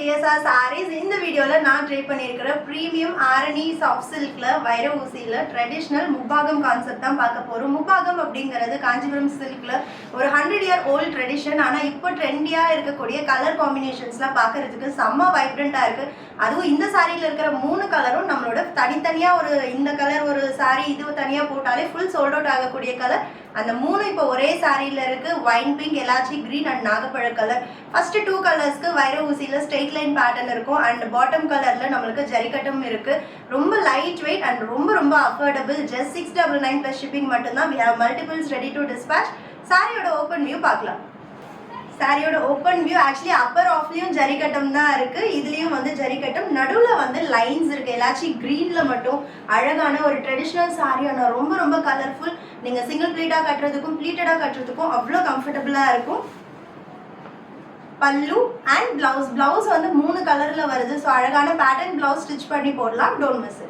TSR sarees. இந்த வீடியோல நான் ட்ரை பண்ணியிருக்கிற பிரீமியம் ஆரணி சாஃப்ட் சில்க்ல வைர ஊசியில ட்ரெடிஷனல் முப்பாகம் கான்செப்ட் தான் பார்க்க போறோம். முப்பாகம் அப்படிங்கிறது காஞ்சிபுரம் சில்க்ல ஒரு 100-year ஓல்ட் ட்ரெடிஷன். ஆனால் இப்போ ட்ரெண்டியா இருக்கக்கூடிய கலர் காம்பினேஷன்ஸ்லாம் பார்க்கறதுக்கு செம்ம வைப்ரண்டா இருக்கு. அதுவும் இந்த சாரியில் இருக்கிற 3 கலரும் நம்மளோட தனித்தனியா ஒரு இந்த கலர் ஒரு சாரி இது தனியா போட்டாலே ஃபுல் சோல்ட் அவுட் ஆகக்கூடிய கலர். அந்த 3 இப்போ ஒரே சாரியில இருக்கு. வைன் பிங்க், எலாச்சி கிரீன் அண்ட் நாகப்பழ கலர். ஃபர்ஸ்ட் 2 கலர்ஸ்க்கு வைர ஊசியில ஸ்ட்ரெயிட் லைன் பேட்டர்ன் இருக்கும் அண்ட் பாட்டம் கலர்ல நம்மளுக்கு ஜரிகட்டம் இருக்கு. ரொம்ப லைட் வெயிட் அண்ட் ரொம்ப அஃபோர்டபுள். ஜஸ்ட் 699 பிளஸ் ஷிப்பிங் மட்டும்தான். we have multiples ready to dispatch. சாரியோட ஓப்பன் வியூ பார்க்கலாம். சாரியோட ஓப்பன் வியூ ஆக்சுவலி அப்பர் ஆஃப்லயும் ஜரிகட்டம் தான் இருக்கு. இதுலயும் வந்து ஜரிகட்டம், நடுவில் வந்து லைன்ஸ் இருக்கு. எல்லாச்சி கிரீன்ல மட்டும் அழகான ஒரு ட்ரெடிஷ்னல் சாரி. ஆனால் ரொம்ப கலர்ஃபுல். நீங்க சிங்கிள் ப்ளீட்டா கட்டுறதுக்கும் ப்ளீட்டடா கட்டுறதுக்கும் அவ்வளோ கம்ஃபர்டபுளா இருக்கும். பல்லு அண்ட் பிளவுஸ் வந்து 3 கலர்ல வருது. ஸோ அழகான பேட்டர்ன் பிளவுஸ் ஸ்டிச் பண்ணி போடலாம். Don't miss it.